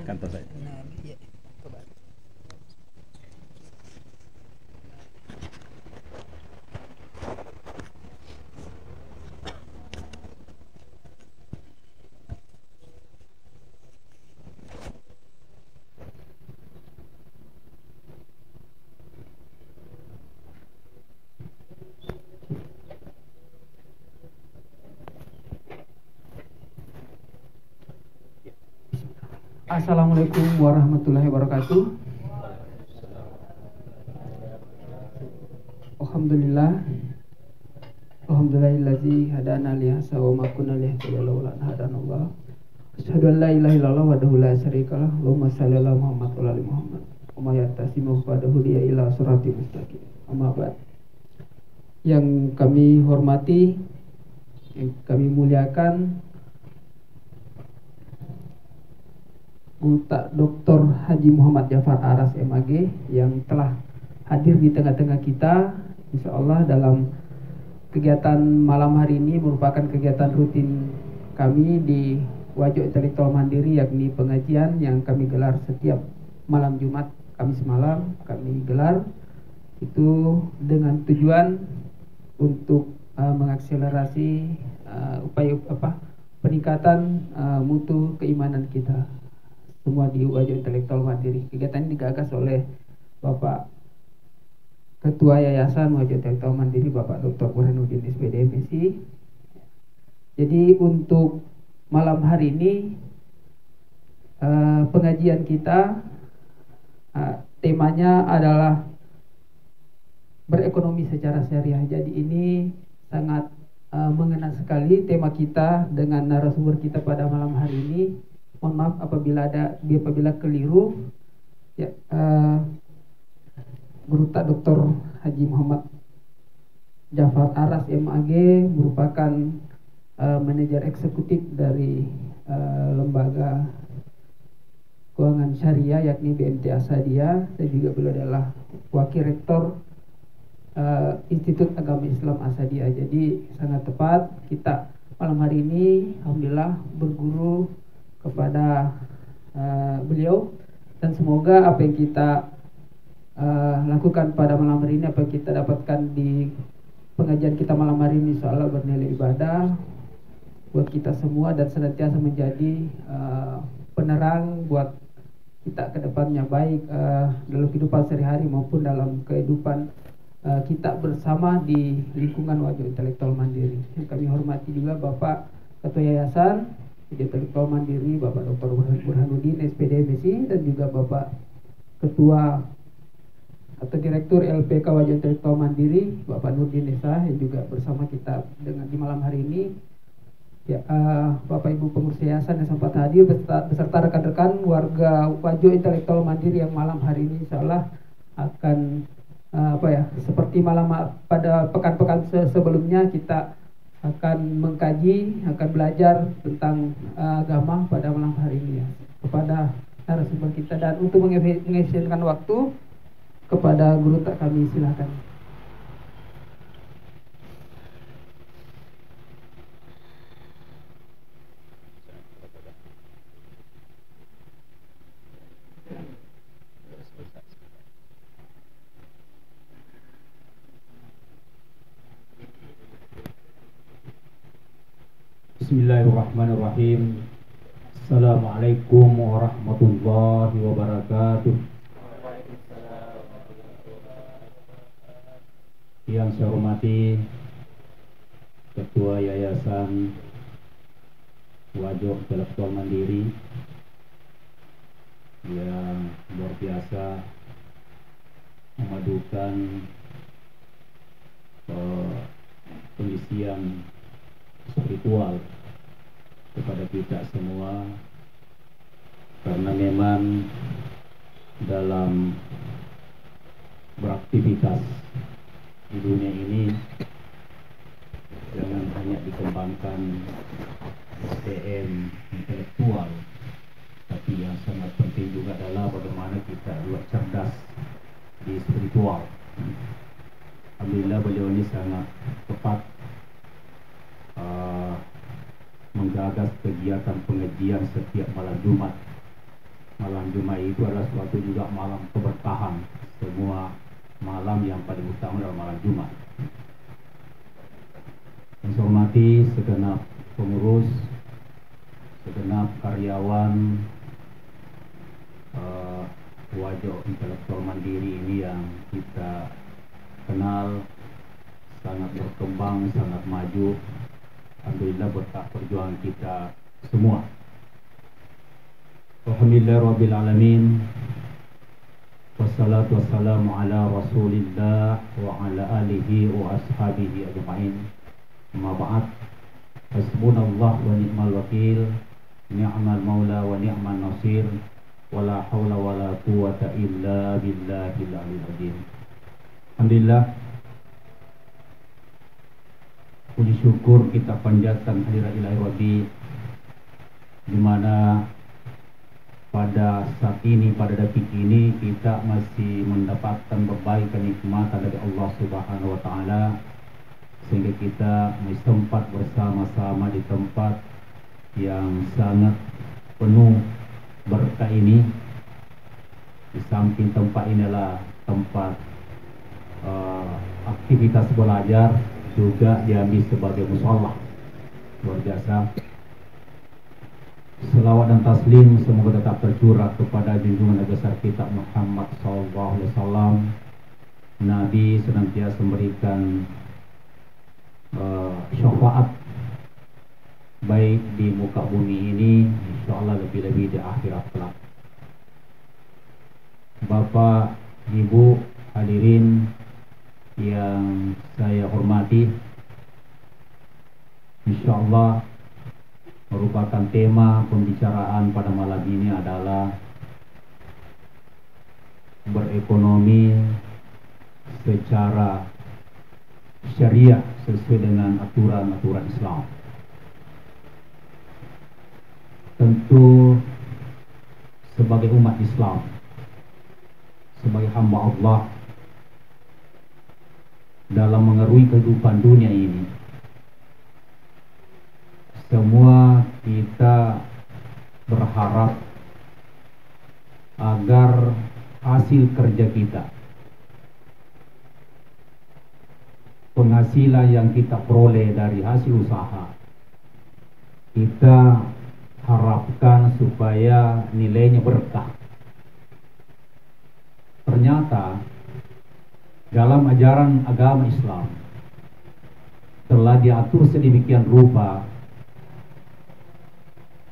kantor saya. Nah, iya. Coba. Assalamualaikum warahmatullahi wabarakatuh. Alhamdulillahillazi hadana li hadza wa ma kunna linahtadiya laula an hadanallah. Asyhadu an la ilaha illallah wahdahu la syarikalah. Allahumma shalli ala Muhammad wa ala ali Muhammad. Wa may yattasimu fadahu ila siratal mustaqim. Amma ba'd. Yang kami hormati, yang kami muliakan, Dr. Haji Muhammad Jafar Aras MAG yang telah hadir di tengah-tengah kita. Insya Allah dalam kegiatan malam hari ini merupakan kegiatan rutin kami di Wajo Intelektual Mandiri, yakni pengajian yang kami gelar setiap malam Jumat, Kamis malam kami gelar itu dengan tujuan untuk mengakselerasi upaya peningkatan mutu keimanan kita semua di Wajo Intelektual Mandiri. Kegiatan ini digagas oleh Bapak Ketua Yayasan Wajo Intelektual Mandiri, Bapak Dr. Burhanuddin SPD MSI. Jadi untuk malam hari ini pengajian kita temanya adalah berekonomi secara syariah. Jadi ini sangat mengena sekali tema kita dengan narasumber kita pada malam hari ini. Mohon maaf apabila keliru. Ya, Guru Tak Dr. Haji Muhammad Jafar Aras MAG merupakan manajer eksekutif dari lembaga keuangan syariah yakni BMT Asadiyah, dan juga beliau adalah wakil rektor Institut Agama Islam Asadiyah. Jadi sangat tepat kita malam hari ini alhamdulillah berguru kepada beliau, dan semoga apa yang kita lakukan pada malam hari ini, apa yang kita dapatkan di pengajian kita malam hari ini, insyaallah bernilai ibadah buat kita semua dan senantiasa menjadi penerang buat kita ke depannya, baik dalam kehidupan sehari-hari maupun dalam kehidupan kita bersama di lingkungan Wajo Intelektual Mandiri. Yang kami hormati juga Bapak Ketua Yayasan Intelektual Mandiri, Bapak Dr. Burhanuddin SPD MSI, dan juga Bapak Ketua atau Direktur LPK Wajo Intelektual Mandiri, Bapak Nurdin Esa, yang juga bersama kita dengan di malam hari ini. Ya, Bapak Ibu pengurus yayasan yang sempat hadir beserta rekan-rekan warga Wajo Intelektual Mandiri yang malam hari ini insyaallah akan seperti malam pada pekan-pekan sebelumnya kita akan mengkaji, akan belajar tentang agama pada malam hari ini ya, kepada narasumber kita. Dan untuk mengefisienkan waktu, kepada guru tak kami silakan. Bismillahirrahmanirrahim. Assalamualaikum warahmatullahi wabarakatuh. Yang saya hormati Ketua Yayasan Wajo Intelektual Mandiri yang luar biasa memadukan pengisian spiritual kepada kita semua, karena memang dalam beraktivitas di dunia ini jangan hanya dikembangkan SDM intelektual, tapi yang sangat penting juga adalah bagaimana kita juga cerdas di spiritual. Alhamdulillah beliau ini sangat tepat menggagas kegiatan pengajian setiap malam Jumat Malam Jumat itu adalah suatu juga malam keberkahan. Semua malam yang paling utama adalah malam Jumat. Yang saya hormati segenap pengurus, segenap karyawan wajah intelektual mandiri ini yang kita kenal sangat berkembang, sangat maju. Alhamdulillah berkat perjuangan kita semua. Alhamdulillah Rabbil Alamin. Wassalatu wassalamu ala Rasulillah wa ala alihi wa ashabihi ajma'in. Amma ba'd. Hasbunallah wa ni'mal wakil. Ni'mal maula wa ni'mal nasir. Wala hawla wala quwata illa billahil aliyyil azim. Alhamdulillah, puji syukur kita panjatkan hadirat ilahi Rabbi, di mana pada saat ini, pada detik ini kita masih mendapatkan berbagai kenikmatan dari Allah Subhanahu wa taala, sehingga kita masih sempat bersama-sama di tempat yang sangat penuh berkah ini. Di samping tempat inilah tempat aktivitas belajar, juga diambil sebagai musholla. Luar biasa. Selawat dan taslim semoga tetap tercurah kepada junjungan Nabi besar kita Muhammad SAW. Nabi senantiasa memberikan syafaat baik di muka bumi ini, insyaallah lebih-lebih di akhirat kelak. Bapak, Ibu, hadirin yang saya hormati, insyaallah merupakan tema pembicaraan pada malam ini adalah berekonomi secara syariah sesuai dengan aturan-aturan Islam. Tentu sebagai umat Islam, sebagai hamba Allah dalam mengerui kehidupan dunia ini, semua kita berharap agar hasil kerja kita, penghasilan yang kita peroleh dari hasil usaha, kita harapkan supaya nilainya berkah. Ternyata dalam ajaran agama Islam telah diatur sedemikian rupa,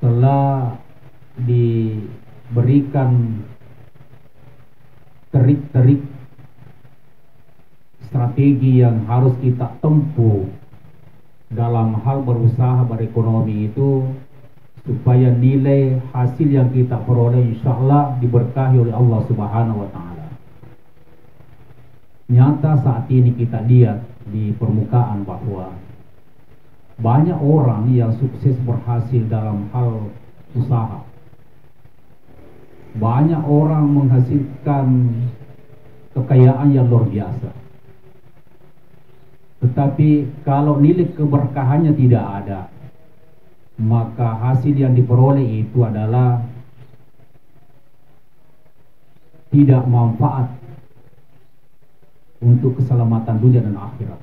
telah diberikan trik-trik strategi yang harus kita tempuh dalam hal berusaha berekonomi itu, supaya nilai hasil yang kita peroleh insyaallah diberkahi oleh Allah Subhanahu wa taala. Nyata saat ini kita lihat di permukaan bahwa banyak orang yang sukses berhasil dalam hal usaha. Banyak orang menghasilkan kekayaan yang luar biasa. Tetapi kalau nilai keberkahannya tidak ada, maka hasil yang diperoleh itu adalah tidak manfaat untuk keselamatan dunia dan akhirat.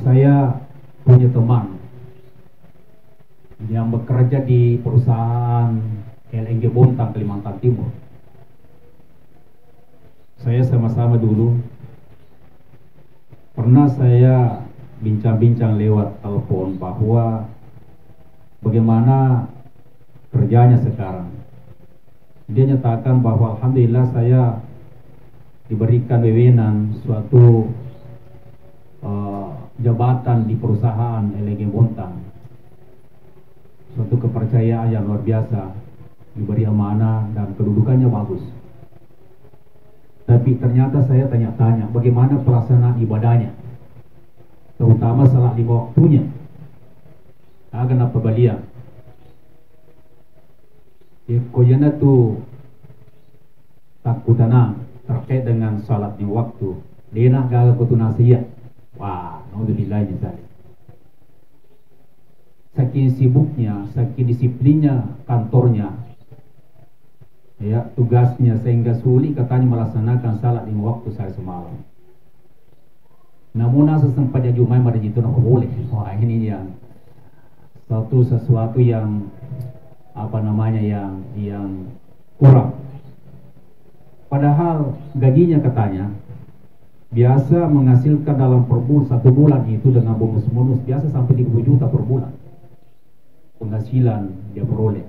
Saya punya teman yang bekerja di perusahaan LNG Bontang, Kalimantan Timur. Saya sama-sama dulu pernah saya bincang-bincang lewat telepon bahwa bagaimana kerjanya sekarang. Dia nyatakan bahwa alhamdulillah saya diberikan wewenang suatu jabatan di perusahaan LNG Bontang, suatu kepercayaan yang luar biasa, diberi amanah dan kedudukannya bagus. Tapi ternyata saya tanya-tanya bagaimana pelaksanaan ibadahnya, terutama salat 5 waktunya. Kenapa beliau? Koyana tu takutana terkait dengan salat 5 waktu. Dia nak gagal kutunasiyah. Wah, naudzubillah min dzalik. Saking sibuknya, saking disiplinnya kantornya, ya tugasnya sehingga sulit katanya melaksanakan salat 5 waktu saya semalam. Namun sesempat ya Jumat pada itu nak boleh. Wah, ini yang sesuatu yang apa namanya yang kurang. Padahal gajinya katanya biasa menghasilkan dalam satu bulan itu dengan bonus-bonus biasa sampai 30 juta per bulan penghasilan dia peroleh.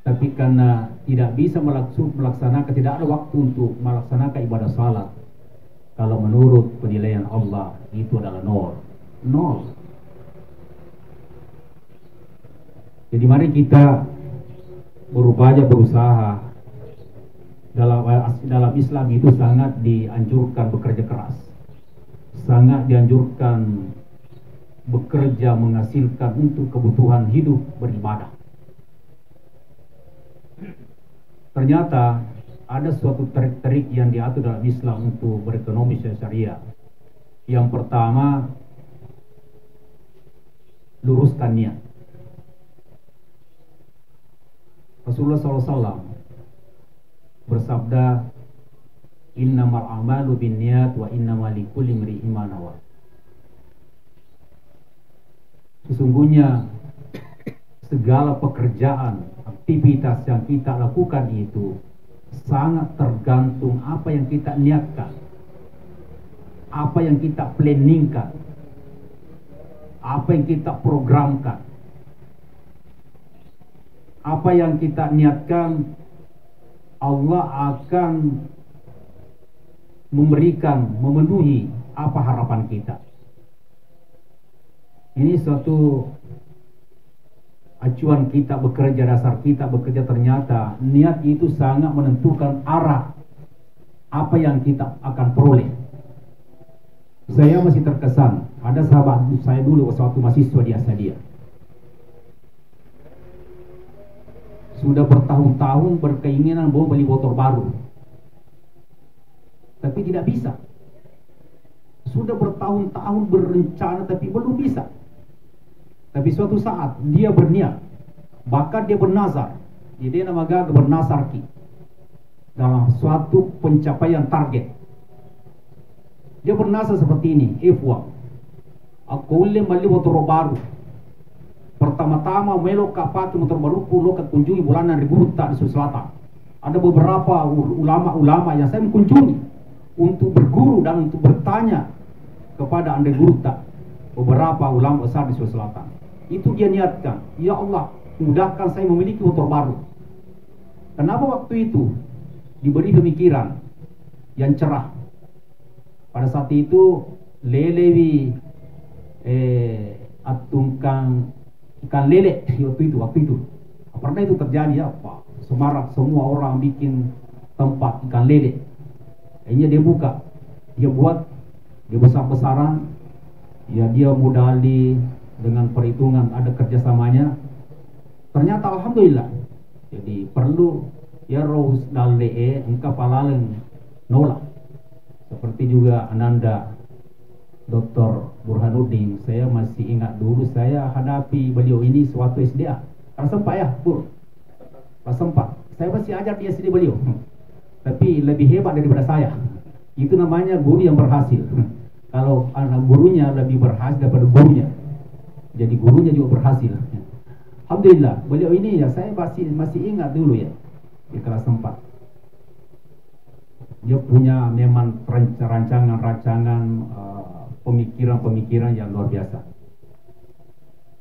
Tapi karena tidak bisa melaksanakan, tidak ada waktu untuk melaksanakan ibadah salat, kalau menurut penilaian Allah itu adalah nol. Jadi mari kita berusaha. Dalam Islam itu sangat dianjurkan bekerja keras, sangat dianjurkan bekerja menghasilkan untuk kebutuhan hidup beribadah. Ternyata ada suatu trik-trik yang diatur dalam Islam untuk berekonomi syariah. Yang pertama, luruskan niat. Rasulullah SAW bersabda, innamal a'malu binniyat wa innamal likulli imri'in ma nawa. Sesungguhnya segala pekerjaan, aktivitas yang kita lakukan itu sangat tergantung apa yang kita niatkan, apa yang kita planningkan, apa yang kita programkan. Apa yang kita niatkan, Allah akan memenuhi apa harapan kita. Ini suatu acuan kita bekerja, dasar kita bekerja. Ternyata niat itu sangat menentukan arah apa yang kita akan peroleh. Saya masih terkesan, ada sahabat saya dulu waktu mahasiswa di Asadia, sudah bertahun-tahun berkeinginan mau beli motor baru, tapi tidak bisa. Sudah bertahun-tahun berencana tapi belum bisa. Tapi suatu saat dia berniat, bahkan dia bernazar. Jadi dia namanya bernazar dalam suatu pencapaian target. Dia bernazar seperti ini, Ikhwan, aku boleh beli motor baru. Pertama-tama melok pakai motor baru lo kunjungi bulanan di Guruta di Sulawesi Selatan. Ada beberapa ulama-ulama yang saya mengunjungi untuk berguru dan untuk bertanya kepada Ande Guruta, beberapa ulama besar di Sulawesi Selatan. Itu dia niatkan, ya Allah, mudahkan saya memiliki motor baru. Kenapa waktu itu diberi pemikiran yang cerah? Pada saat itu lelewi atungkang ikan lele waktu itu pernah itu terjadi apa? Semarang semua orang bikin tempat ikan lele. Akhirnya dia buka, dia buat, dia besar-besaran, ya dia modali dengan perhitungan ada kerjasamanya. Ternyata alhamdulillah. Jadi perlu ya Rose dan lee engkau palaleng nolak. Seperti juga Ananda Dr. Burhanuddin, saya masih ingat dulu saya hadapi beliau ini suatu SDA. Karena sempat ya, Pur. Pas sempat, saya masih ajar di SD beliau. Tapi lebih hebat daripada saya. Itu namanya guru yang berhasil. Kalau anak gurunya lebih berhasil daripada gurunya, jadi gurunya juga berhasil. Alhamdulillah, beliau ini ya saya masih ingat dulu ya di kelas 4. Dia punya memang rancangan-rancangan pemikiran-pemikiran yang luar biasa.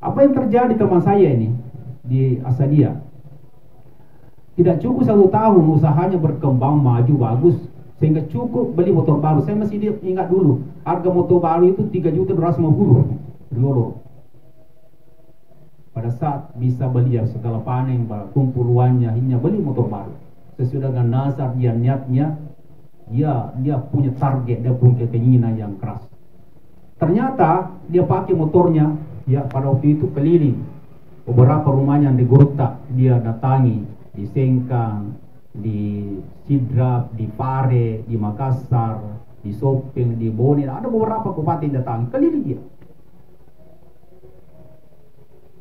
Apa yang terjadi teman saya ini di Asadia? Tidak cukup 1 tahun usahanya berkembang maju bagus sehingga cukup beli motor baru. Saya masih ingat dulu harga motor baru itu 3.250.000 dulu. Pada saat bisa beli ya segala panen, kumpul uangnya, hingga beli motor baru. Sesuai dengan nazar dia niatnya, dia punya target, dia punya keinginan yang keras. Ternyata dia pakai motornya, ya pada waktu itu keliling beberapa rumahnya di Gurta, dia datangi di Sengkang, di Sidrap, di Pare, di Makassar, di Sopeng, di Bone, ada beberapa kabupaten datangi, keliling dia.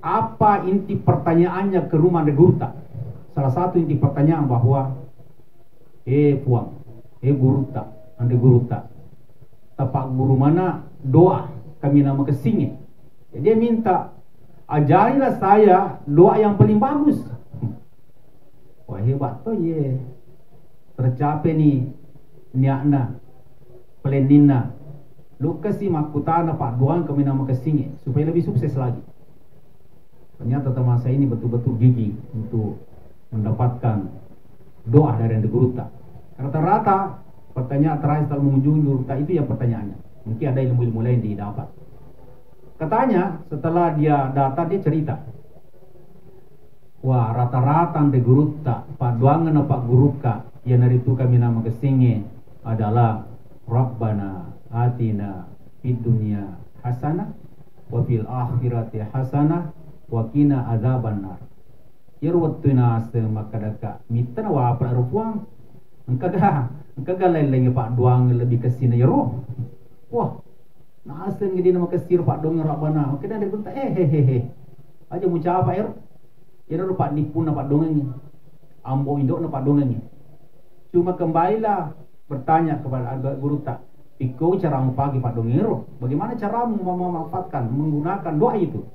Apa inti pertanyaannya ke rumah di Gurta? salah satu yang dipertanyaan bahwa puang, guru tak, ande guru tak, tapak guru mana doa kami nama kesingi. Dia minta ajarilah saya doa yang paling bagus. Wah hebat tuh ye, tercapai nih niatna, pelenina. Lu kasih makutana pak doang kami nama kesingi supaya lebih sukses lagi. Ternyata teman saya ini betul-betul gigih untuk mendapatkan doa dari ande guru tak. Rata-rata pertanyaan terakhir setelah mengunjungi guru tak itu ya pertanyaannya. Mungkin ada ilmu-ilmu lain didapat. Katanya setelah dia datang dia cerita, wah rata-rata ande guru tak paduangan pak guru ka yang dari itu kami nama kesingi adalah Rabbana atina fid dunya hasanah wa fil akhirati hasanah wa qina adzabannar. Irwatuna semakadaka mitana wa apa ruang engkaga lain-lain pak duang lebih kesina ya roh. Wah nasen gini nama kesir pak dong Rabbana. Oke dah dia bentak aja mau apa er. Ya pak dipun pak dongeng ambo indok pak dongeng. Cuma kembalilah bertanya kepada guru tak, iko caramu pagi pak dongero, bagaimana caramu memanfaatkan menggunakan doa itu?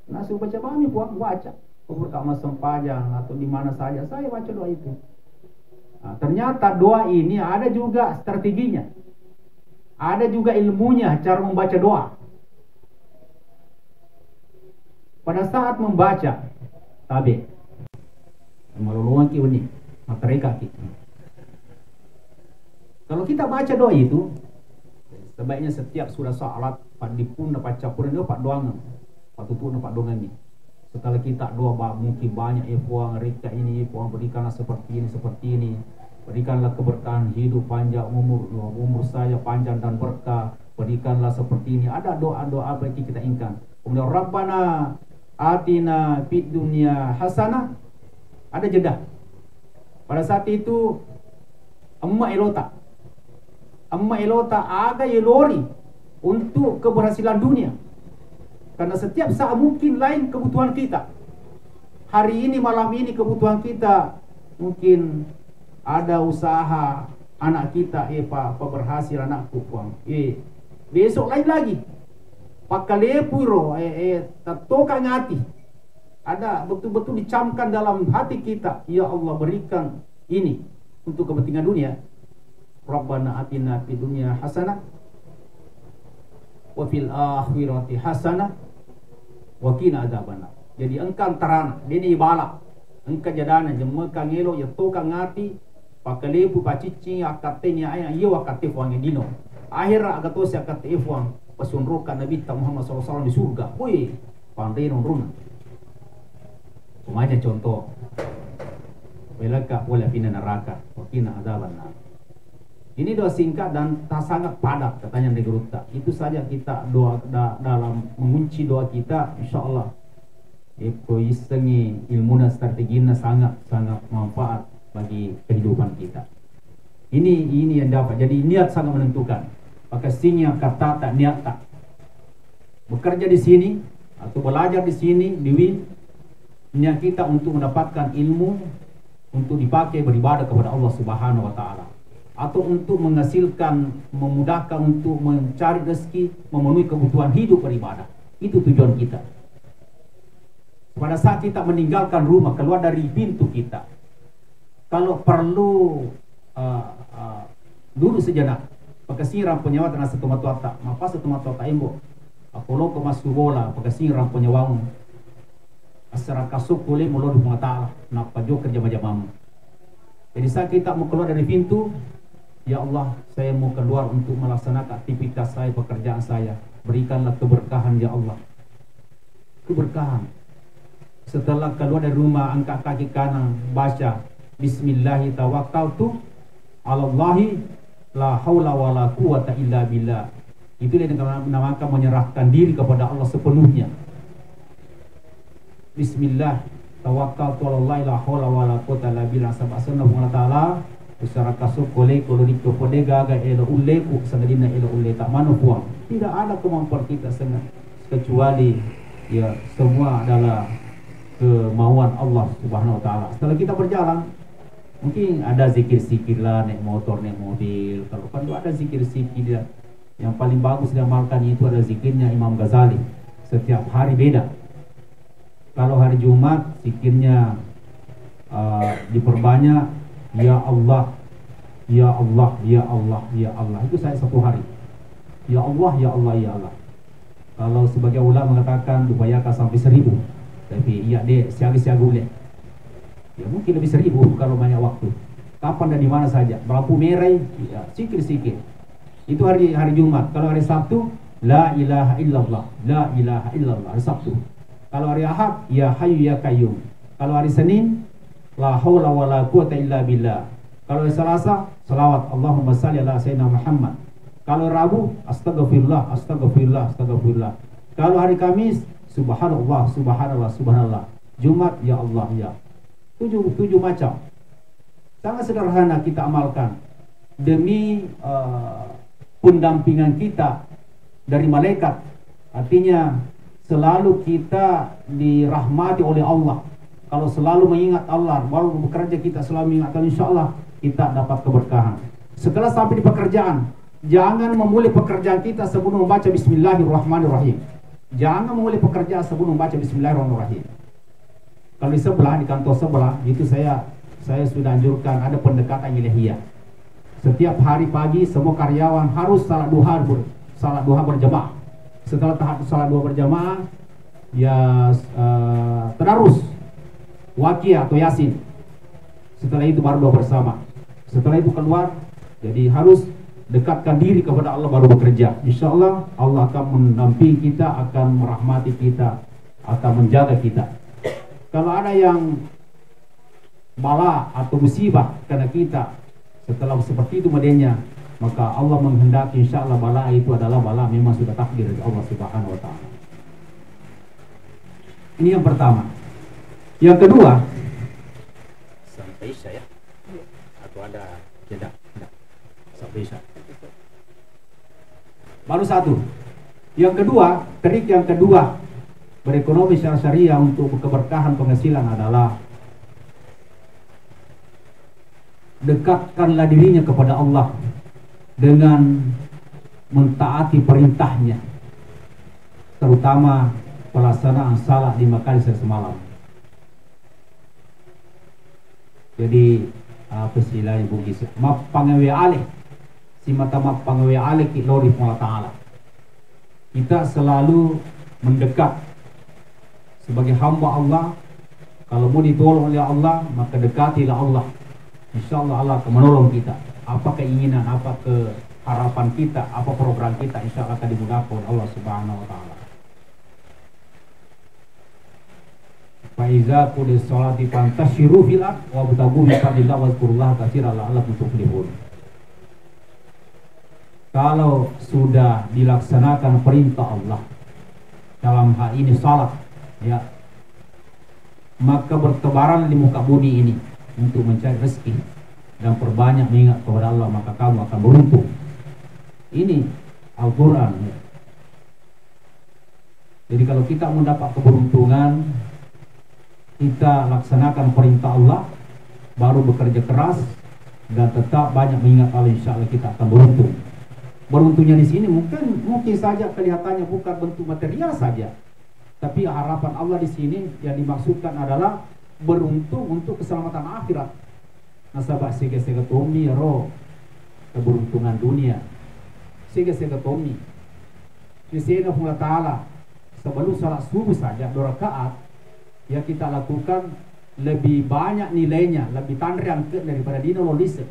Nah suruh baca bami puak baca, berkamar sempajang atau di mana saja saya baca doa itu. Nah, ternyata doa ini ada juga strateginya, ada juga ilmunya cara membaca doa. Pada saat membaca tabe, meluluan ki ini, matereka ki. Kalau kita baca doa itu, sebaiknya setiap sudah salat, pak dipun dapat capuran itu pak doang, pak tutun pak dongan ini. Setelah kita doa mungkin banyak puang rika ini, puang berikanlah seperti ini, berikanlah keberkahan hidup panjang umur saya panjang dan berkah, berikanlah seperti ini. Ada doa-doa apa yang kita inginkan. Kemudian Rabbana atina fid dunya hasanah, ada jeda. Pada saat itu Amma Elota ada yelori untuk keberhasilan dunia. Karena setiap saat mungkin lain kebutuhan kita. Hari ini, malam ini kebutuhan kita mungkin ada usaha anak kita, pak berhasil anakku, besok lain lagi. Pakalepuro, tatoka ngati. Ada betul-betul dicamkan dalam hati kita. Ya Allah berikan ini untuk kepentingan dunia. Rabbana atina fid dunya hasanah wa fil akhirati hasanah wa qina adzabannar. Jadi engkau terana dini bala engkau jadana jemeka ngelo ya toka ngati pakalepu pacici akatenya ay yo akate fuang dino akhira agatosi akate fuang pasunrukan Nabi Muhammad SAW di surga. Woi pandai runa semuanya contoh belaka boleh pindah neraka wa qina adzabannar. Ini doa singkat dan tak sangat padat katanya di guru tak. Itu saja kita doa dalam mengunci doa kita, insya Allah. Isengi ilmu dan strateginya sangat manfaat bagi kehidupan kita. Ini yang dapat. Jadi niat sangat menentukan. Maka sinya kata tak niat tak. Bekerja di sini atau belajar di sini di WIN, niat kita untuk mendapatkan ilmu untuk dipakai beribadah kepada Allah Subhanahu Wa Taala. Atau untuk menghasilkan, memudahkan untuk mencari rezeki, memenuhi kebutuhan hidup beribadah. Itu tujuan kita. Pada saat kita meninggalkan rumah, keluar dari pintu kita, kalau perlu duduk sejenak, pagkasirang penyawa tanah setumatuata, mapa setumatuata imbo, apolo komasubola, pagkasirang penyawang, asara kasuk kulit mulut mengatalah, napajo kerja majamamu. Jadi saat kita mau keluar dari pintu, ya Allah, saya mau keluar untuk melaksanakan aktivitas saya, pekerjaan saya. Berikanlah keberkahan ya Allah. Keberkahan. Setelah keluar dari rumah, angkat kaki kanan, baca Bismillahi tawakkaltu 'alallahi la haula wala quwata illa billah. Itu yang dinamakan menyerahkan diri kepada Allah sepenuhnya. Bismillah tawakkaltu 'alallahi la haula wala quwata illa billah. Subhanahu wa ta'ala usara kasuk kolej kalau dito podega ga elo ulle ku sangadina elo ulle tak manu puang. Tidak ada kemampuan kita sangat kecuali ya semua adalah kemauan Allah Subhanahu wa taala. Setelah kita berjalan, mungkin ada zikir-zikir lah, naik motor, naik mobil. Kalau kan ada zikir-zikir dia. Yang paling bagus diamalkan itu adalah zikirnya Imam Ghazali. Setiap hari beda. Kalau hari Jumat zikirnya diperbanyak, ya Allah, ya Allah, ya Allah, ya Allah. Itu saya satu hari. Ya Allah, ya Allah, ya Allah. Kalau sebagai ulama mengatakan dibayarkan sampai 1000. Tapi iya deh, siaga-siaga boleh. Ya mungkin lebih 1000 kalau banyak waktu. Kapan dan di mana saja. Berapa merah, ya, sikit-sikit. Itu hari Jumat. Kalau hari Sabtu, la ilaha illallah, la ilaha illallah. Hari Sabtu. Kalau hari Ahad, ya Hayyu ya Qayyum. Kalau hari Senin, la haula wala quwata illa billah. Kalau hari Selasa, selawat Allahumma salli ala sayyidina Muhammad. Kalau Rabu, astagfirullah, astagfirullah, astagfirullah. Kalau hari Kamis, subhanallah, subhanallah, subhanallah. Jumat, ya Allah, ya. Tujuh macam. Sangat sederhana kita amalkan demi pendampingan kita dari malaikat. Artinya selalu kita dirahmati oleh Allah. Kalau selalu mengingat Allah, baru bekerja kita selalu mengingat Allah, insya Allah kita dapat keberkahan. Setelah sampai di pekerjaan, jangan memulai pekerjaan kita sebelum membaca Bismillahirrahmanirrahim. Jangan memulai pekerjaan sebelum membaca Bismillahirrahmanirrahim. Kalau di sebelah, di kantor sebelah, itu saya sudah anjurkan ada pendekatan ilahiyah. Setiap hari pagi semua karyawan harus salat duha berjamaah. Setelah tahap salat duha berjamaah, ya tadarus Waqiah atau Yasin. Setelah itu baru doa bersama. Setelah itu keluar, jadi harus dekatkan diri kepada Allah baru bekerja. Insya Allah Allah akan mendampingi kita, akan merahmati kita, akan menjaga kita. Kalau ada yang bala atau musibah karena kita, setelah seperti itu modelnya, maka Allah menghendaki insya Allah bala itu adalah bala memang sudah takdir dari Allah Subhanahu wa taala. Ini yang pertama. Yang kedua, sampai Isya ya? Atau ada jeda? Sampai Isya. Baru satu. Yang kedua, trik yang kedua berekonomi secara syariah untuk keberkahan penghasilan adalah dekatkanlah dirinya kepada Allah dengan mentaati perintahnya, terutama pelaksanaan salat 5 kali semalam. Jadi apa istilahnya Bugis? Map pangawe alih, si mata map pangawe alih ki lori Allah Taala. Kita selalu mendekat sebagai hamba Allah. Kalau mau ditolong oleh Allah, maka dekatilah Allah. Insya Allah Allah akan menolong kita. Apa keinginan, apa harapan kita, apa program kita, insya Allah akan dimudahkan oleh Allah Subhanahu wa taala. Fa iza qudis sholati fantashiru fil ard wa btagu min fadlillah wazkurullaha katsiran la'allakum tuflihun. Kalau sudah dilaksanakan perintah Allah dalam hal ini salat, ya, maka bertebaran di muka bumi ini untuk mencari rezeki dan perbanyak mengingat kepada Allah, maka kamu akan beruntung. Ini Al-Quran ya. Jadi kalau kita mendapat keberuntungan, kita laksanakan perintah Allah, baru bekerja keras dan tetap banyak mengingat Allah, insya Allah kita akan beruntung. Beruntungnya di sini mungkin saja kelihatannya bukan bentuk material saja, tapi harapan Allah di sini yang dimaksudkan adalah beruntung untuk keselamatan akhirat. Nasabah sega-sega tomi roh keberuntungan dunia. Sega-sega tomi. Di sini Allah Ta'ala sebelum salat subuh saja 2 rakaat ya kita lakukan lebih banyak nilainya, lebih tanrian daripada dina lolise.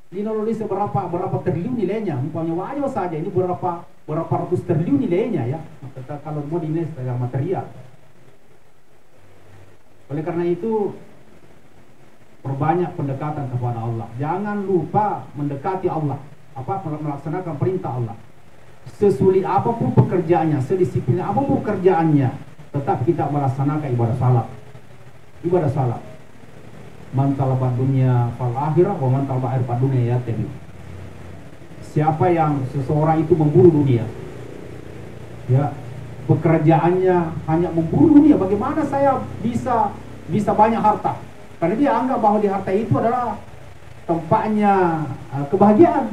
Dina lolise berapa triliun nilainya, umpamanya wajo saja ini berapa ratus triliun nilainya ya. Maka kalau mau dinilai secara material. Oleh karena itu perbanyak pendekatan kepada Allah. Jangan lupa mendekati Allah, melaksanakan perintah Allah. Sesulit apapun pekerjaannya, sedisiplin apapun pekerjaannya, tetap kita melaksanakan ibadah salat. Ibadah salat. Man talabat dunia fal akhirah wa man talabat akhirah dunia ya tadi. Siapa yang seseorang itu memburu dunia, ya, pekerjaannya hanya memburu dunia. Bagaimana saya bisa banyak harta? Karena dia anggap bahwa di harta itu adalah tempatnya kebahagiaan.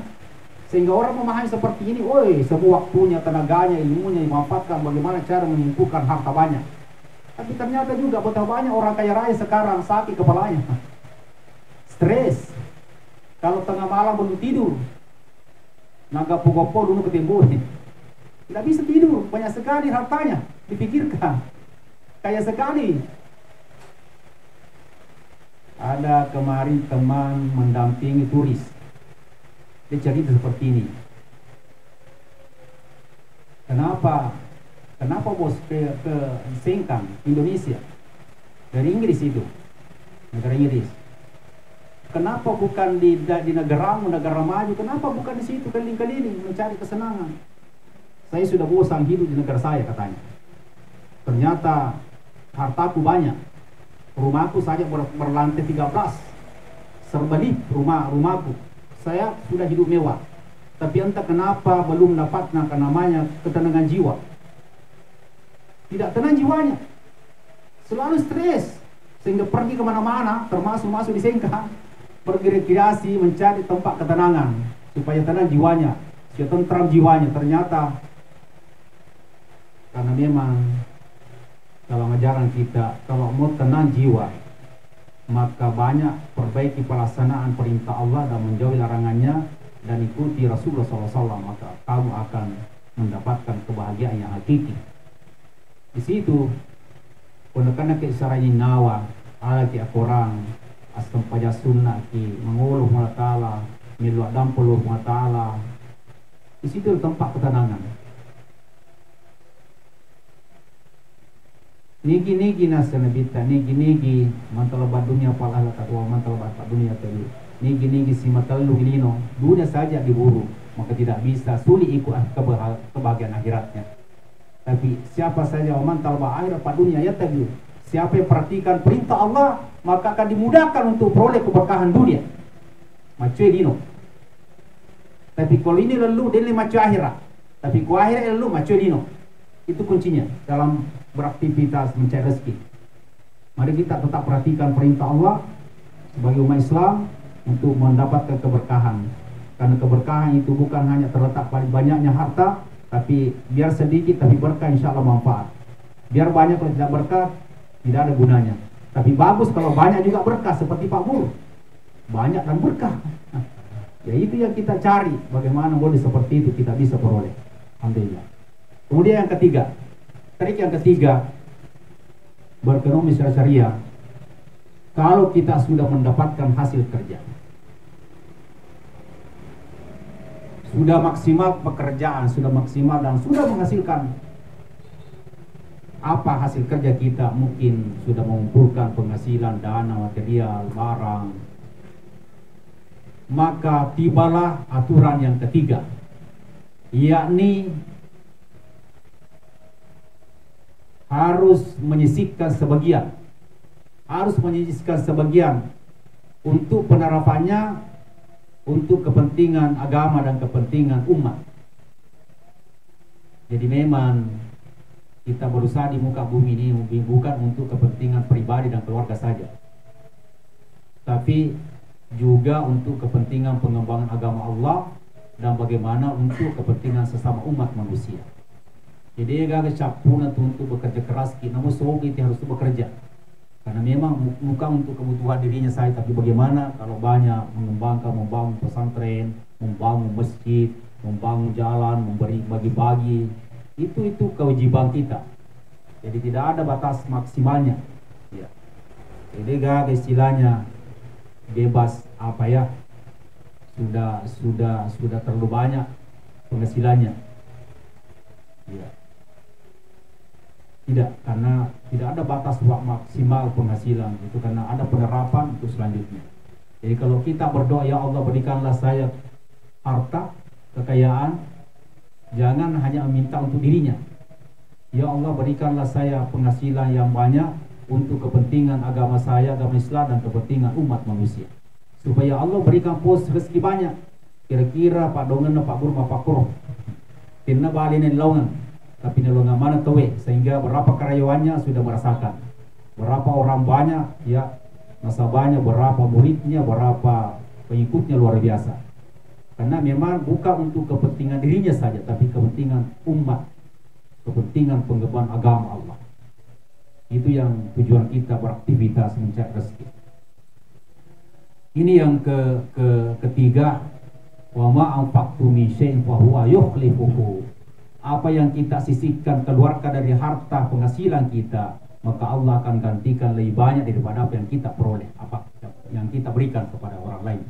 Sehingga orang memahami seperti ini, woi, semua waktunya, tenaganya, ilmunya dimanfaatkan bagaimana cara mengumpulkan harta banyak. Tapi ternyata juga betapa banyak orang kaya raya sekarang sakit kepalanya, stres. Kalau tengah malam belum tidur, naga pogopo dulu ketembus, tidak bisa tidur, banyak sekali hartanya dipikirkan, kaya sekali. Ada kemarin teman mendampingi turis, dia cerita seperti ini. Kenapa bos ke Sengkang, Indonesia, dari Inggris itu, negara Inggris? Kenapa bukan di negaramu, negara maju? Kenapa bukan di situ keliling-keliling mencari kesenangan? Saya sudah bosan hidup di negara saya, katanya. Ternyata hartaku banyak. Rumahku saja berlantai 13, serbalip rumahku. Saya sudah hidup mewah, tapi entah kenapa belum dapat namanya ketenangan jiwa. Tidak tenang jiwanya, selalu stres, sehingga pergi kemana-mana, termasuk masuk di Sengkang, pergi rekreasi, mencari tempat ketenangan, supaya tenang jiwanya, supaya tentram jiwanya. Ternyata karena memang dalam ajaran kita, kalau mau tenang jiwa, maka banyak perbaiki pelaksanaan perintah Allah dan menjauhi larangannya, dan ikuti Rasulullah SAW, maka kamu akan mendapatkan kebahagiaan yang hakiki. Di situ pondokana ke sarani nawa ala ki akorang asam paja sunnah ki menguluh Allah Ta'ala milu adam puluh Allah Ta'ala. Di situ tempat ketenangan. Nigi nasa nabita, nigi mantalabat dunia palah takwa, mantalabat dunia tadi. Nigi si matalu hilino, dunia saja diburu, maka tidak bisa sulit ikut kebahagiaan akhiratnya. Tapi siapa saja mantal akhirat pada dunia ya tadi, siapa yang perhatikan perintah Allah, maka akan dimudahkan untuk peroleh keberkahan dunia. Macam dino. Tapi kalau ini lalu dia macam akhirat. Tapi ku akhirat lalu macam dino. Itu kuncinya dalam beraktivitas mencari rezeki. Mari kita tetap perhatikan perintah Allah sebagai umat Islam untuk mendapatkan keberkahan. Karena keberkahan itu bukan hanya terletak pada banyaknya harta, tapi biar sedikit tapi berkah, insya Allah manfaat. Biar banyak kalau tidak berkah, tidak ada gunanya. Tapi bagus kalau banyak juga berkah, seperti Pak Bur, banyak dan berkah. Nah, ya itu yang kita cari, bagaimana boleh seperti itu kita bisa peroleh. Alhamdulillah. Kemudian yang ketiga, trik yang ketiga, berekonomi secara syariah. Kalau kita sudah mendapatkan hasil kerja, sudah maksimal pekerjaan, sudah maksimal dan sudah menghasilkan apa hasil kerja kita, mungkin sudah mengumpulkan penghasilan, dana, material, barang, maka tibalah aturan yang ketiga, yakni harus menyisihkan sebagian untuk penerapannya untuk kepentingan agama dan kepentingan umat. Jadi memang kita berusaha di muka bumi ini bukan untuk kepentingan pribadi dan keluarga saja, tapi juga untuk kepentingan pengembangan agama Allah dan bagaimana untuk kepentingan sesama umat manusia. Jadi agak capuna untuk bekerja keras, namun semua kita harus bekerja. Karena memang bukan untuk kebutuhan dirinya saja, tapi bagaimana kalau banyak membangun pesantren, membangun masjid, membangun jalan, memberi bagi-bagi, itu kewajiban kita. Jadi tidak ada batas maksimalnya. Ya. Jadi gak istilahnya bebas apa ya, sudah terlalu banyak penghasilannya. Ya. Tidak, karena tidak ada batas maksimal penghasilan itu, karena ada penerapan untuk selanjutnya. Jadi kalau kita berdoa, ya Allah berikanlah saya harta, kekayaan, jangan hanya meminta untuk dirinya. Ya Allah berikanlah saya penghasilan yang banyak untuk kepentingan agama saya, agama Islam, dan kepentingan umat manusia. Supaya Allah berikan pos rezeki banyak. Kira-kira Pak Dongen, Pak Burma, Pak Kuro, Tina balinin laungan. tapi nolongan mana tahu sehingga berapa karyawannya sudah merasakan, berapa orang banyak ya nasabahnya, berapa muridnya, berapa pengikutnya luar biasa. Karena memang bukan untuk kepentingan dirinya saja, tapi kepentingan umat, kepentingan pengembangan agama Allah. Itu yang tujuan kita beraktivitas mencari rezeki. Ini yang ketiga, wa ma anfaqtu min syai'in fa huwa yukhlifuhu. Apa yang kita sisihkan, keluarkan dari harta penghasilan kita, maka Allah akan gantikan lebih banyak daripada apa yang kita peroleh, apa yang kita berikan kepada orang lain,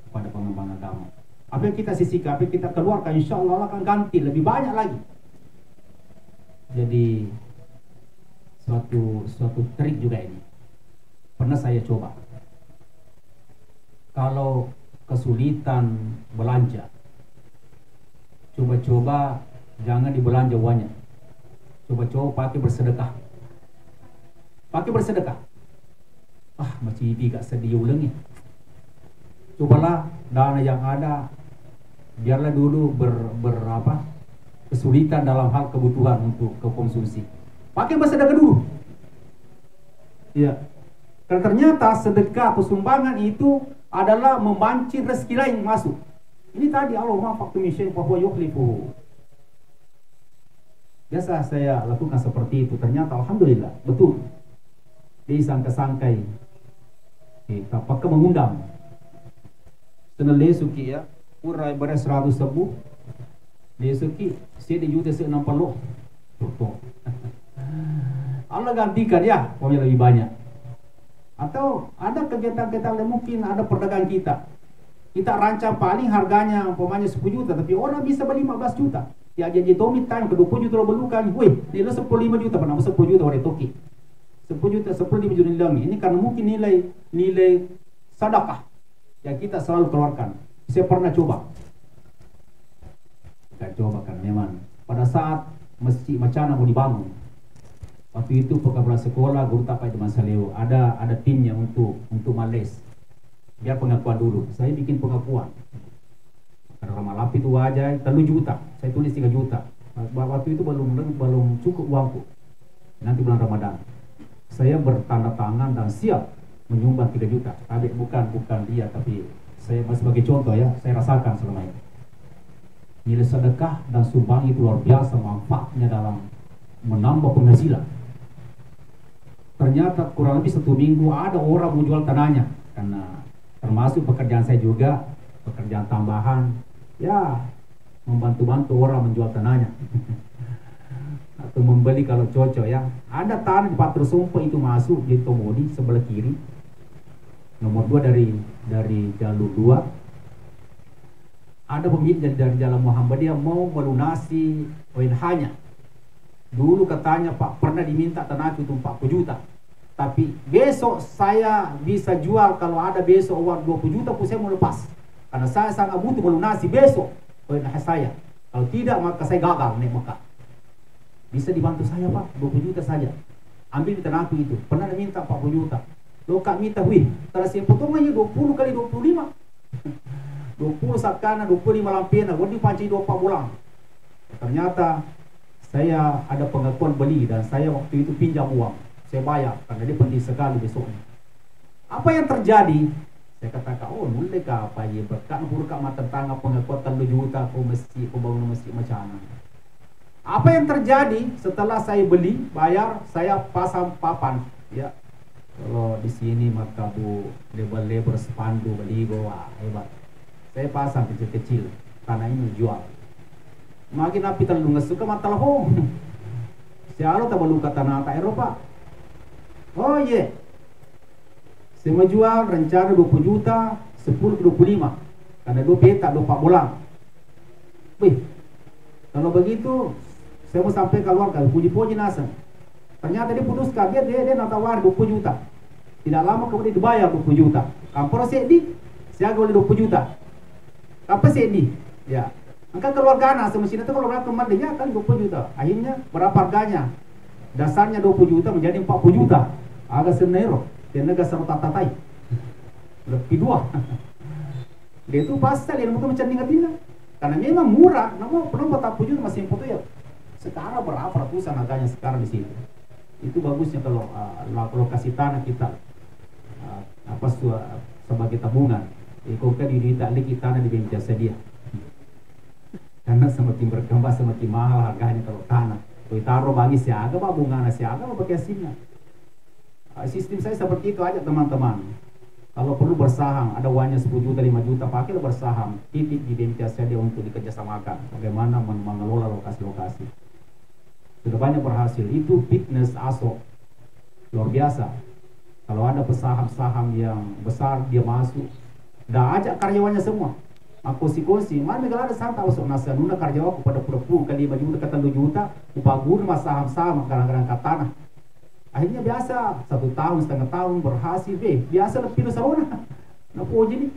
kepada pengembang agama. Apa yang kita sisihkan, apa yang kita keluarkan, insya Allah akan ganti lebih banyak lagi. Jadi suatu trik juga ini. Pernah saya coba. Kalau kesulitan belanja, coba-coba jangan dibelanja uangnya. Coba-coba pakai bersedekah. Pakai bersedekah. Masih tidak sedih ulangnya. Cobalah dana yang ada, biarlah dulu kesulitan dalam hal kebutuhan untuk konsumsi. Pakai bersedekah dulu. Ya. Karena ternyata sedekah atau sumbangan itu adalah memancing rezeki lain masuk. Ini tadi Allah ma'anfaqtum min syai'in fa huwa yukhlifuhu. Biasa saya lakukan seperti itu. Ternyata alhamdulillah betul. Disangka-sangkai kita pakai mengundang. Senele suki ya, urai beres 100 sebu. Dia suki sedi juta 60. Tuh. Allah gantikan ya, pokoknya lebih banyak. Atau ada kegiatan-kegiatan yang mungkin ada perdagangan kita rancang paling harganya umpamanya 10 juta, tapi orang bisa beli 15 juta. Ya janji Tommy time ke 20 juta lo belukan, weh nilai 15 juta, pernah 10 juta orang toki 10 juta, 15 juta nilai ini karena mungkin nilai sedekah yang kita selalu keluarkan. Saya pernah coba karena memang pada saat masjid Macana mau dibangun, waktu itu kepala sekolah guru tapai di Masaleo ada timnya untuk males. Biar pengakuan dulu. Saya bikin pengakuan. Karena Ramalapi itu wajah 3 juta. Saya tulis 3 juta. Waktu itu belum cukup uangku. Nanti bulan Ramadan. Saya bertanda tangan dan siap menyumbang 3 juta. Tapi bukan dia, tapi saya sebagai contoh ya, saya rasakan selama ini. Nilai sedekah dan sumbang itu luar biasa manfaatnya dalam menambah penghasilan. Ternyata kurang lebih 1 minggu ada orang mau jual tanahnya, karena termasuk pekerjaan saya juga, pekerjaan tambahan ya, membantu-bantu orang menjual tanahnya atau membeli kalau cocok ya. Ada tanah di Patro Sumpah itu masuk di Tomodi sebelah kiri, nomor 2 dari jalur 2. Ada pemilik dari Jalan Muhammadiyah mau melunasi ONH-nya. Dulu katanya Pak pernah diminta tanah itu 40 juta. Tapi besok saya bisa jual, kalau ada besok uang 20 juta pun saya mau lepas. Karena saya sangat butuh melunasi besok ONH saya. Kalau tidak maka saya gagal naik Mekah. Bisa dibantu saya Pak, 20 juta saja. Ambil tanah itu. Pernah minta 40 juta. Lo kak minta, wih, kalau saya potong aja 20 kali 25. 20 sakana, 25 lampena, wadi panci 24 bulan. Ternyata saya ada pengakuan beli dan saya waktu itu pinjam uang. Saya bayar karena dia penting sekali besoknya. Apa yang terjadi? Saya katakan, mulai ke apa ya? Berkat huruf mata tangga pengakuan 3 juta pembangunan masjid Macana. Apa yang terjadi setelah saya beli, bayar, saya pasang papan, ya. Kalau di sini maka bu label sepandu beli wah hebat. Saya pasang kecil-kecil, tanah ini jual. Makin api terlalu nggak suka mata lahong. Siapa tak belum kata tanah Eropa? Oh iya, saya mau jual rencana 20 juta, 10 ke 25, karena 2 peta 24 bulan. Wih, kalau begitu saya mau sampai keluarga, puji-puji nasa. Ternyata dia putuskan, dia nak tawar 20 juta. Tidak lama kemudian dibayar 20 juta. Kampor sedih, saya boleh 20 juta. Apa sedih? Ya, angka keluarga anak semestinya itu kalau berapa kembalinya kan 20 juta. Akhirnya berapa harganya? Dasarnya 20 juta menjadi 40 juta. Agak senero, dan agak serta tatai. Lebih 2. Dia itu pasal yang mungkin macam tinggal. Karena memang murah, namun perlu 40 juta masih foto ya. Sekarang berapa ratusan harganya sekarang di situ. Itu bagusnya kalau lokasi tanah kita sebagai tabungan. Kalau kan di lagi tanah di bengkel sedia. Karena semakin berkembang semakin mahal harganya kalau tanah. Kalau taruh bagi siaga, bunga siaga, pakai asinnya. Sistem saya seperti itu aja teman-teman. Kalau perlu bersaham, ada uangnya 10 juta, 5 juta, pakailah bersaham. Titip di bengkel sedia untuk dikerjasamakan. Bagaimana mengelola lokasi-lokasi. Sudah banyak berhasil. Itu fitness ASO luar biasa. Kalau ada pesaham-saham yang besar dia masuk, dah ajak karyawannya semua. Aku kosi mana kalau ada santa masuk nasa nuna karyawan pada puluh kali 5 juta kata 2 juta, upagur mas saham-saham kadang-kadang ke tanah. Akhirnya biasa 1 tahun setengah tahun berhasil biasa lebih sarona. Nah puji nih.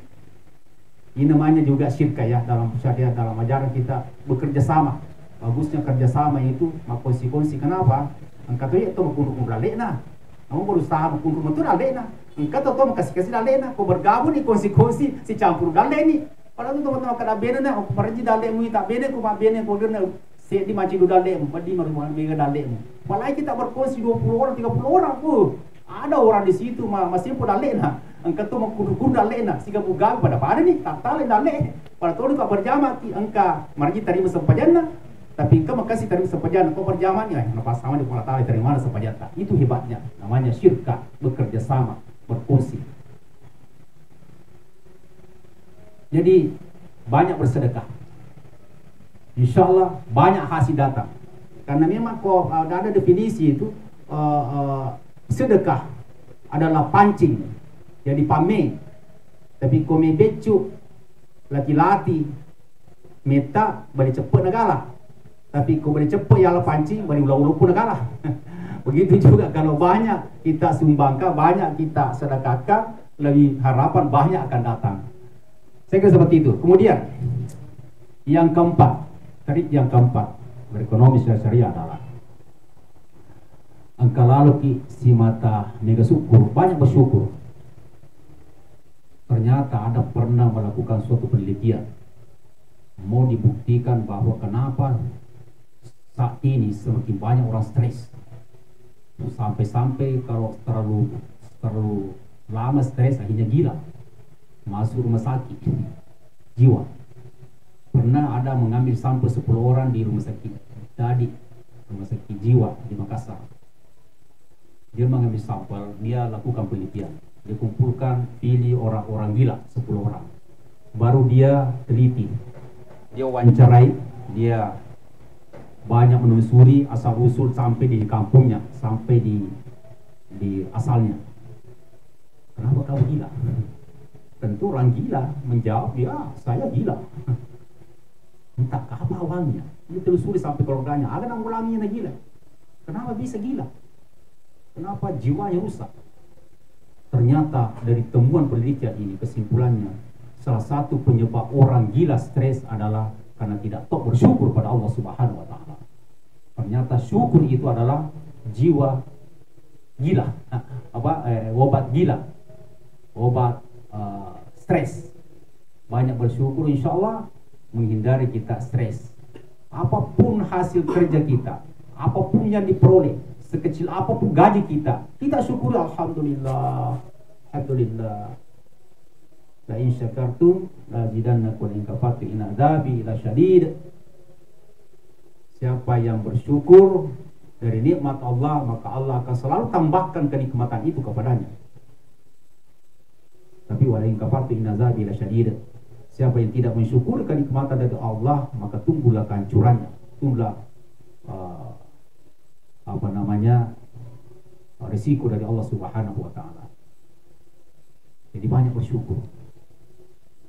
Ini namanya juga syirka ya dalam syariat dalam ajaran kita bekerja sama. Bagusnya kerjasama itu makonsi-konsi. Kenapa? Engkau tuh itu makundur lalena. Kamu berusaha makundur matur lalena. Engkau tuh makasih-kasih lalena. Kau bergabung di konsi-konsi si campur laleni. Kalau tu teman-teman kada bene na, aku pergi dalemu tak bene, aku mak bene, aku kena set di macam dalemu, padi maru mega dalemu. Malah kita berkonsi 20 orang, 30 orang pun. Ada orang di situ masih pun dalena. Engkau tuh makundur dalena. Sehingga bugang pada ni tak tahu dalena. Pada tu kau berjamaah, engkau margi terima sempajanna. Tapi engkau makasih terima sempajan, kau berjamaahnya, lepas sama di kepala tali terima mana sempajan. Itu hebatnya, namanya syirka, bekerja sama, berkongsi. Jadi banyak bersedekah. Insya Allah banyak hasil datang. Karena memang kok ada definisi itu sedekah adalah pancing, jadi pamer. Tapi kau becu laki-laki meta balik cepat negara. Tapi kau boleh cepat ialah pancing balik ulau-ulau pun negara. Begitu juga kalau banyak kita sumbangkan, banyak kita sedekahkan, lebih harapan banyak akan datang. Saya kira seperti itu. Kemudian yang keempat, berekonomi secara syariah adalah engkau lalu si mata mega syukur, banyak bersyukur. Ternyata ada pernah melakukan suatu penelitian, mau dibuktikan bahwa kenapa saat ini semakin banyak orang stres. Sampai-sampai kalau terlalu lama stres akhirnya gila. Masuk rumah sakit jiwa. Pernah ada mengambil sampel 10 orang di rumah sakit rumah sakit jiwa di Makassar. Dia mengambil sampel, dia lakukan penelitian, dia kumpulkan, pilih orang-orang gila 10 orang, baru dia teliti, dia wawancarai, dia banyak menelusuri asal usul sampai di kampungnya, sampai di asalnya. Kenapa kamu gila? Tentu orang gila menjawab, ya saya gila. Entah apa awalnya. Ini telusuri sampai keluarganya. Ada yang ulanginya gila. Kenapa bisa gila? Kenapa jiwanya rusak? Ternyata dari temuan penelitian ini kesimpulannya, salah satu penyebab orang gila stres adalah karena tidak tahu bersyukur pada Allah Subhanahu wa taala. Ternyata syukur itu adalah jiwa gila. Obat gila. Obat stres. Banyak bersyukur, insya Allah menghindari kita stres. Apapun hasil kerja kita, apapun yang diperoleh, sekecil apapun gaji kita syukuri, alhamdulillah, alhamdulillah. La in syakartum la zidannakum wa in kafartum inna adzabi lasyadid. Siapa yang bersyukur dari nikmat Allah, maka Allah akan selalu tambahkan kenikmatan itu kepadanya. Tapi walain kafartu inna azabi lasyadid. Siapa yang tidak mensyukuri kenikmatan dari Allah, maka tunggulah kehancurannya, tunggulah risiko dari Allah Subhanahu wa taala. Jadi banyak bersyukur.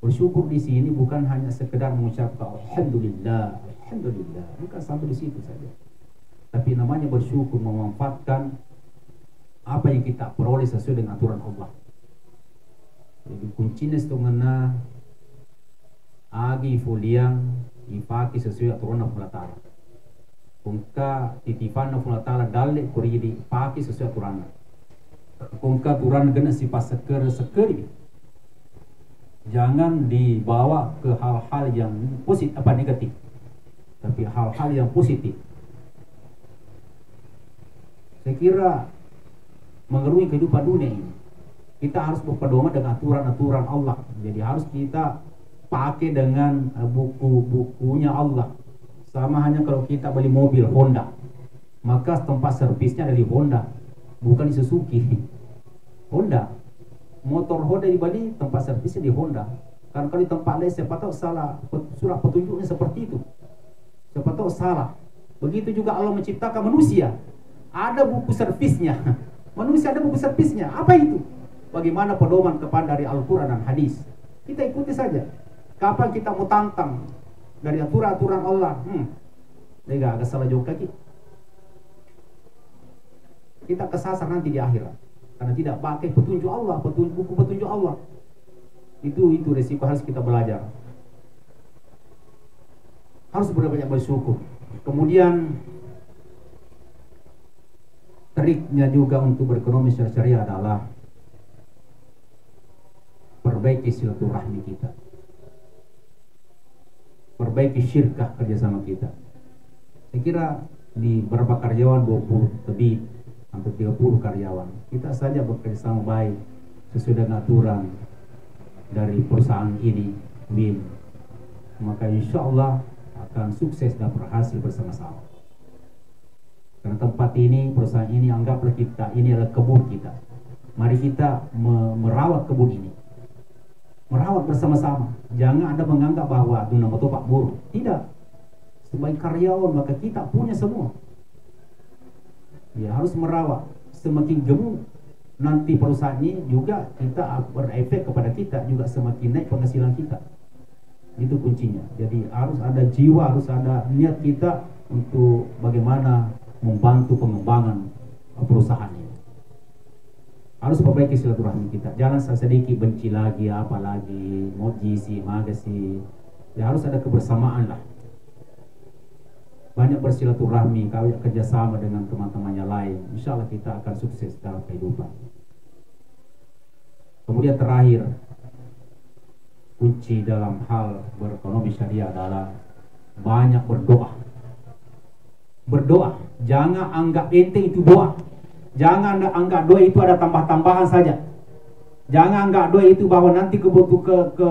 Bersyukur di sini bukan hanya sekedar mengucapkan alhamdulillah, alhamdulillah, bukan sampai di situ saja. Tapi namanya bersyukur memanfaatkan apa yang kita peroleh sesuai dengan aturan Allah. Jadi kuncinya setengah agi fuliang ipaki sesuai aturan Allah Ta'ala. Kungka titipan Allah Ta'ala dalek kuri di paki sesuai aturan. Kungka aturan gena sifat sekeri. Jangan dibawa ke hal-hal yang positif apa negatif, tapi hal-hal yang positif. Saya kira mengerungi kehidupan dunia ini, kita harus berpedoman dengan aturan-aturan Allah. Jadi harus kita pakai dengan buku-bukunya Allah. Sama hanya kalau kita beli mobil Honda, maka tempat servisnya dari Honda, bukan di Suzuki. Honda, motor Honda di Bali, tempat servisnya di Honda. Karena kalau di tempat lain siapa tahu salah, surat petunjuknya seperti itu. Siapa tahu salah. Begitu juga Allah menciptakan manusia, ada buku servisnya. Manusia ada buku servisnya. Apa itu? Bagaimana pedoman kepada dari Al-Quran dan hadis. Kita ikuti saja. Kapan kita mau tantang dari aturan-aturan Allah, agak salah jauh kaki. Kita kesasar nanti di akhirat karena tidak pakai petunjuk Allah, buku petunjuk Allah. Itu resiko, harus kita belajar. Harus benar-benar bersyukur. Kemudian triknya juga untuk berekonomi secara syariah adalah perbaiki silaturahmi kita, perbaiki syirkah kerjasama kita. Saya kira di beberapa karyawan 20 lebih hampir 30 karyawan, kita saja bekerjasama baik sesuai dengan aturan dari perusahaan ini, WIN, maka insya Allah akan sukses dan berhasil bersama-sama. Karena tempat ini, perusahaan ini, anggaplah kita, ini adalah kebun kita. Mari kita merawat kebun ini, merawat bersama-sama. Jangan Anda menganggap bahwa Duna Moto Pak Buruk. Tidak. Sebagai karyawan maka kita punya semua. Ya, harus merawat. Semakin gemuk nanti perusahaan ini juga kita berefek kepada kita, juga semakin naik penghasilan kita. Itu kuncinya. Jadi harus ada jiwa, harus ada niat kita untuk bagaimana membantu pengembangan perusahaan ini. Harus perbaiki silaturahmi kita. Jangan sedikit benci lagi, apa lagi, mojisi, magasi. Ya harus ada kebersamaan lah. Banyak bersilaturahmi, kerjasama dengan teman-temannya lain. Insya Allah kita akan sukses dalam kehidupan. Kemudian terakhir, kunci dalam hal berekonomi syariah adalah banyak berdoa. Berdoa, jangan anggap enteng itu doa. Jangan anggap doa itu ada tambah-tambahan saja. Jangan anggap doa itu bahwa nanti ke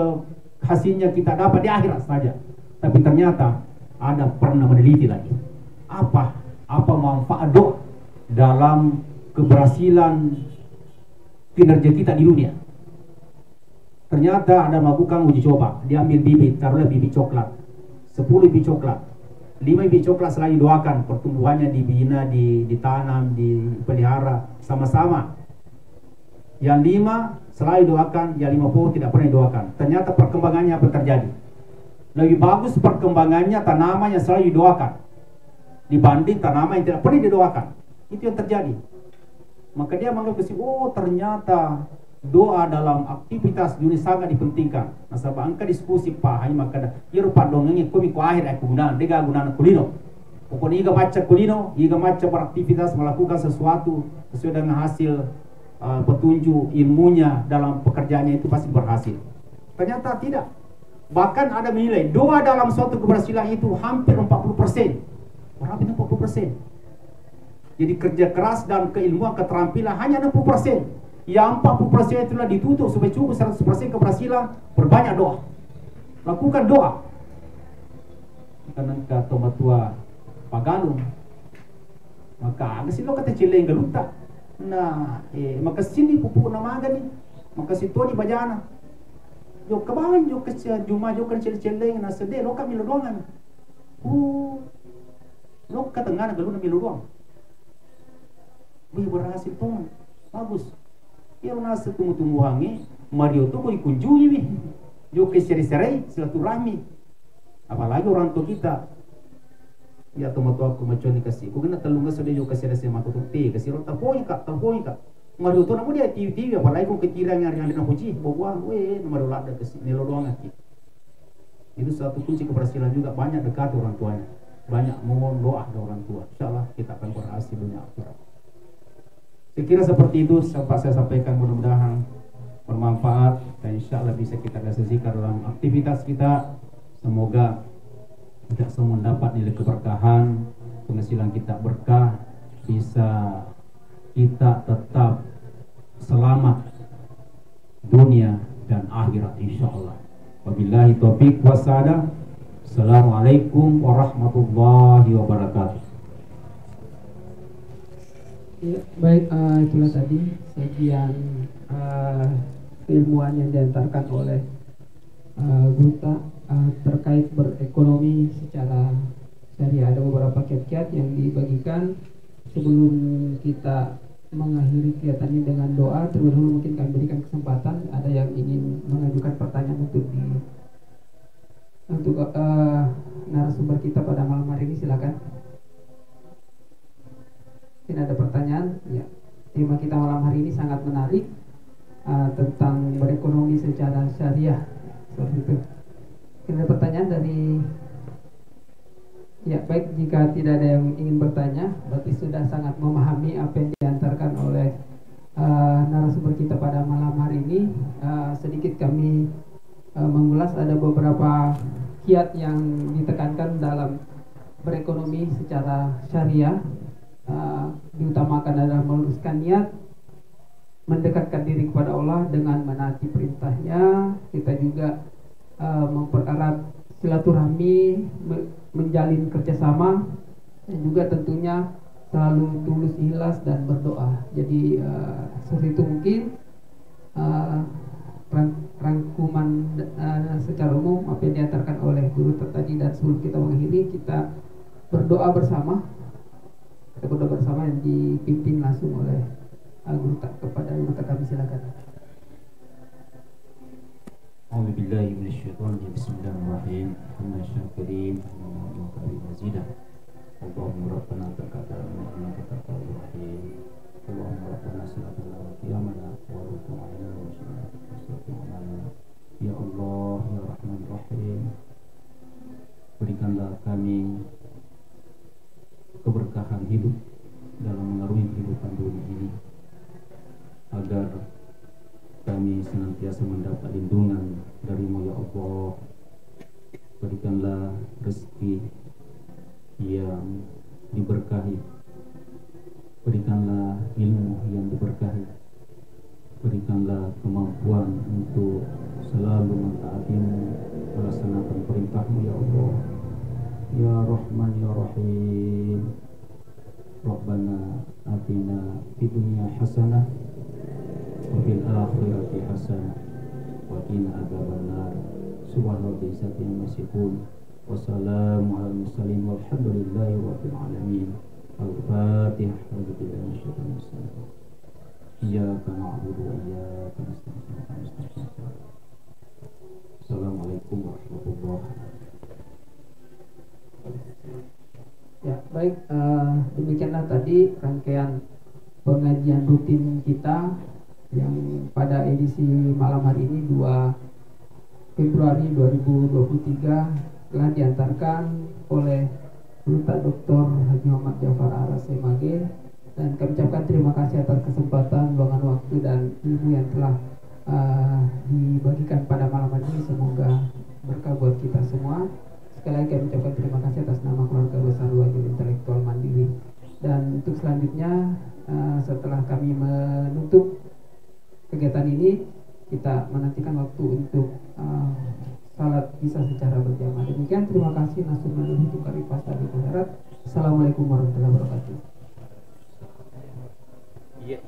hasilnya kita dapat di akhirat saja. Tapi ternyata ada pernah meneliti lagi. Apa manfaat doa dalam keberhasilan kinerja kita di dunia? Ternyata ada melakukan uji coba. Dia ambil bibit, taruhlah bibit coklat, 10 bibit coklat, 5 bibit coklat selalu doakan pertumbuhannya, dibina, ditanam, dipelihara sama-sama. Yang 5 selalu doakan, yang 50 tidak pernah doakan. Ternyata perkembangannya apa terjadi? Lebih bagus perkembangannya tanaman yang selalu didoakan dibanding tanaman yang tidak pernah didoakan. Itu yang terjadi. Maka dia menganggap oh ternyata doa dalam aktivitas dunia sangat dipentingkan. Nasabah angka diskusi pahai maka ia rupa dongengnya kami ku akhir aku gunakan dega gunakan kulino. Pokoknya iga baca kulino, iga baca beraktivitas melakukan sesuatu sesuai dengan hasil petunjuk ilmunya dalam pekerjaannya itu pasti berhasil. Ternyata tidak. Bahkan ada menilai doa dalam suatu keberhasilan itu hampir 40%. Berapa 40%? Jadi kerja keras dan keilmuan keterampilan hanya 60%. Yang 40% itulah ditutup supaya cukup 100% keberhasilan. Berbanyak doa. Lakukan doa. Karena kata matua Paganung, maka agak silo kata cileng geluta. Nah, maka sini pupuk namaga nih. Maka situ di bajana. Jo kabawan jo kecil juma jo kan celeng na sede lo kami lodongan. Lo katengana galu na milodong. Wih berhasil tuh. Bagus. Ya na setunggu-tunggu hangi Mario tuh koi kunjungi wih. Jo ke seri-seri silaturahmi. Apalagi orang tua kita. Ya tomato aku macam ni kasih. Kau kena telunga sede jo kasih rasa matu tuti kasih lo terpoin kak. Mario tu namun dia TV apalagi kau ketiran yang ada puji bawa Mario lada kesini nelodongan kita. Itu satu kunci keberhasilan juga, banyak dekat orang tuanya, banyak mohon doa dari orang tua. Insyaallah kita akan berhasil dunia akhirat. Saya kira seperti itu sempat saya sampaikan, mudah-mudahan bermanfaat dan insyaallah bisa kita realisasikan dalam aktivitas kita. Semoga kita semua mendapat nilai keberkahan, penghasilan kita berkah, bisa kita tetap selamat dunia dan akhirat insyaallah. Wabillahi taufiq wassalam. Assalamualaikum warahmatullahi wabarakatuh. Ya, baik, itulah tadi sekian keilmuan yang diantarkan oleh Guru terkait berekonomi secara syariah. Ada beberapa kiat-kiat yang dibagikan. Sebelum kita mengakhiri kegiatan ini dengan doa, terlebih dahulu mungkin kami berikan kesempatan ada yang ingin mengajukan pertanyaan untuk narasumber kita pada malam hari ini, silakan. Tidak ada pertanyaan, ya. Tema kita malam hari ini sangat menarik, tentang berekonomi secara syariah, seperti itu. Tidak ada pertanyaan dari. Ya, baik, jika tidak ada yang ingin bertanya, berarti sudah sangat memahami apa yang diantarkan oleh narasumber kita pada malam hari ini. Sedikit kami mengulas, ada beberapa kiat yang ditekankan dalam berekonomi secara syariah. Diutamakan adalah meluruskan niat, mendekatkan diri kepada Allah dengan menaati perintahnya. Kita juga mempererat silaturahmi, menjalin kerjasama, dan juga tentunya selalu tulus, ikhlas dan berdoa. Jadi seperti itu mungkin rangkuman secara umum apa yang diantarkan oleh guru tadi. Dan sebelum kita mengakhiri, kita berdoa bersama. Kita berdoa bersama yang dipimpin langsung oleh guru kepada guru kami, silakan. أعوذ بالله من الشيطان الرجيم بسم الله الرحمن الرحيم الشاكرين اللهم كريم مزيدا اللهم ربنا تقبل منا إنك أنت الرحيم اللهم ربنا سلطنا وقيامنا ورفع علينا وشفاعنا ya Allah ya Rahman Rahim, berikanlah kami keberkahan hidup dalam mengarungi kehidupan dunia ini, agar kami senantiasa mendapat lindungan darimu ya Allah. Berikanlah rezeki yang diberkahi, berikanlah ilmu yang diberkahi, berikanlah kemampuan untuk selalu mentaatimu, melaksanakan perintahmu ya Allah. Ya Rahman ya Rahim, Rabbana atina fid dunya hasanah wa fil akhirati hasanah wa qina adzabannar. Subhana rabbil izzati amma yasifun wa salamun alal mursalin walhamdulillahi rabbil alamin. Al-Fatihah. Iyyaka na'budu wa iyyaka nasta'in. Assalamualaikum warahmatullahi wabarakatuh. Ya, baik, demikianlah tadi rangkaian pengajian rutin kita yang pada edisi malam hari ini 2 Februari 2023 telah diantarkan oleh Bapak Dr. Haji Muhammad Jafar Aras MAG, dan kami ucapkan terima kasih atas kesempatan, luangan waktu dan ilmu yang telah dibagikan pada malam hari ini. Semoga berkah buat kita semua. Sekali lagi kami ucapkan terima kasih atas nama keluarga besar Wajib Intelektual Mandiri. Dan untuk selanjutnya, setelah kami menutup kegiatan ini, kita menantikan waktu untuk salat isya secara berjamaah. Demikian, terima kasih. Nasunul untuk karifas tadi akhirat. Assalamualaikum warahmatullahi wabarakatuh. Iya.